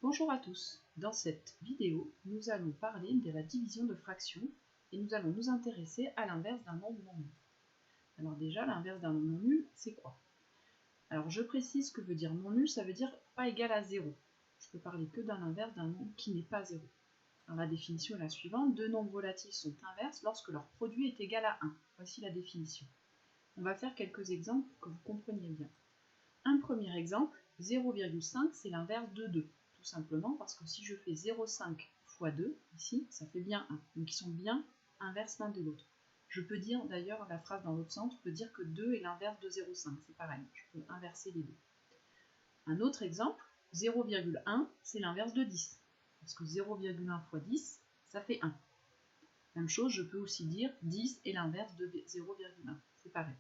Bonjour à tous, dans cette vidéo, nous allons parler de la division de fractions et nous allons nous intéresser à l'inverse d'un nombre non nul. Alors déjà, l'inverse d'un nombre non nul, c'est quoi? Alors je précise ce que veut dire non nul, ça veut dire pas égal à 0. Je peux parler que d'un inverse d'un nombre qui n'est pas 0. Alors la définition est la suivante, deux nombres relatifs sont inverses lorsque leur produit est égal à 1. Voici la définition. On va faire quelques exemples pour que vous compreniez bien. Un premier exemple, 0,5 c'est l'inverse de 2. Tout simplement parce que si je fais 0,5 fois 2, ici, ça fait bien 1. Donc ils sont bien inverses l'un de l'autre. Je peux dire d'ailleurs la phrase dans l'autre sens, je peux dire que 2 est l'inverse de 0,5. C'est pareil, je peux inverser les deux. Un autre exemple, 0,1 c'est l'inverse de 10. Parce que 0,1 fois 10, ça fait 1. Même chose, je peux aussi dire 10 est l'inverse de 0,1. C'est pareil.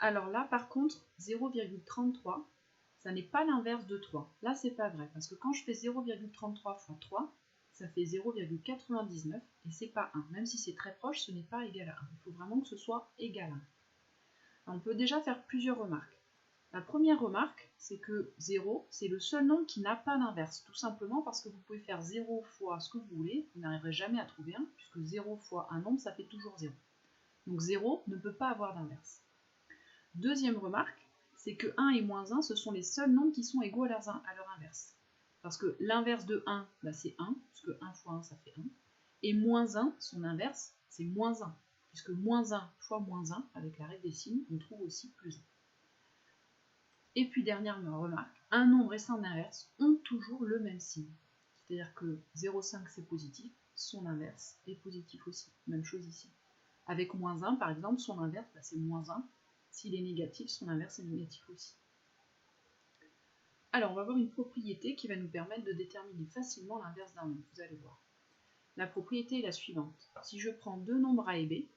Alors là, par contre, 0,33, ça n'est pas l'inverse de 3. Là, c'est pas vrai, parce que quand je fais 0,33 fois 3, ça fait 0,99, et c'est pas 1. Même si c'est très proche, ce n'est pas égal à 1. Il faut vraiment que ce soit égal à 1. On peut déjà faire plusieurs remarques. La première remarque, c'est que 0, c'est le seul nombre qui n'a pas d'inverse. Tout simplement parce que vous pouvez faire 0 fois ce que vous voulez, vous n'arriverez jamais à trouver 1, puisque 0 fois un nombre, ça fait toujours 0. Donc 0 ne peut pas avoir d'inverse. Deuxième remarque, c'est que 1 et moins 1, ce sont les seuls nombres qui sont égaux à leur inverse. Parce que l'inverse de 1, bah c'est 1, puisque 1 fois 1, ça fait 1. Et moins 1, son inverse, c'est moins 1. Puisque moins 1 fois moins 1, avec la règle des signes, on trouve aussi plus 1. Et puis dernière remarque, un nombre et son inverse ont toujours le même signe. C'est-à-dire que 0,5 c'est positif, son inverse est positif aussi. Même chose ici. Avec moins 1, par exemple, son inverse, bah c'est moins 1. S'il est négatif, son inverse est négatif aussi. Alors, on va voir une propriété qui va nous permettre de déterminer facilement l'inverse d'un nombre. Vous allez voir. La propriété est la suivante. Si je prends deux nombres A et B,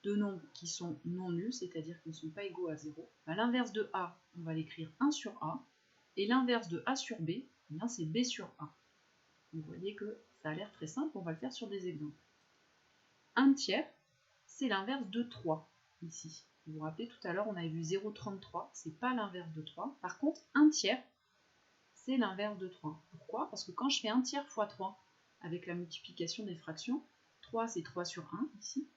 deux nombres qui sont non nuls, c'est-à-dire qui ne sont pas égaux à 0, bah, l'inverse de A, on va l'écrire 1 sur A, et l'inverse de A sur B, eh bien c'est B sur A. Donc, vous voyez que ça a l'air très simple, on va le faire sur des exemples. 1 tiers, c'est l'inverse de 3, ici. Vous vous rappelez, tout à l'heure, on avait vu 0,33, c'est pas l'inverse de 3. Par contre, 1 tiers, c'est l'inverse de 3. Pourquoi? Parce que quand je fais 1 tiers fois 3, avec la multiplication des fractions, 3 c'est 3 sur 1, ici.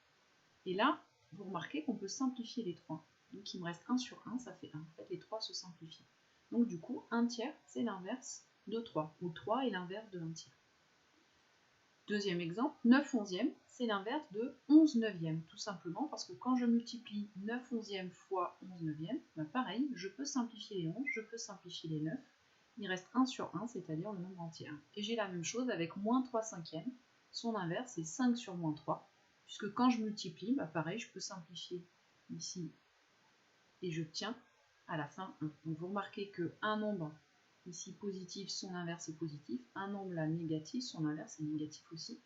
Et là, vous remarquez qu'on peut simplifier les 3. Donc il me reste 1 sur 1, ça fait 1. En fait, les 3 se simplifient. Donc du coup, 1 tiers, c'est l'inverse de 3, ou 3 est l'inverse de 1 tiers. Deuxième exemple, 9 onzièmes, c'est l'inverse de 11 neuvièmes, tout simplement parce que quand je multiplie 9 onzièmes fois 11 neuvièmes, bah pareil, je peux simplifier les 11, je peux simplifier les 9, il reste 1 sur 1, c'est-à-dire le nombre entier 1. Et j'ai la même chose avec moins 3 cinquièmes, son inverse c'est 5 sur moins 3, puisque quand je multiplie, bah pareil, je peux simplifier ici, et j'obtiens à la fin 1. Donc vous remarquez qu'un nombre ici positif, son inverse est positif. Un nombre là négatif, son inverse est négatif aussi.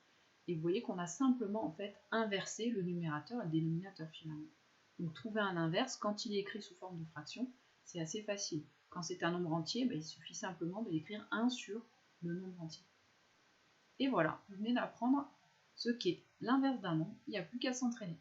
Et vous voyez qu'on a simplement en fait inversé le numérateur et le dénominateur finalement. Donc trouver un inverse, quand il est écrit sous forme de fraction, c'est assez facile. Quand c'est un nombre entier, il suffit simplement de l'écrire 1 sur le nombre entier. Et voilà, vous venez d'apprendre ce qu'est l'inverse d'un nombre, il n'y a plus qu'à s'entraîner.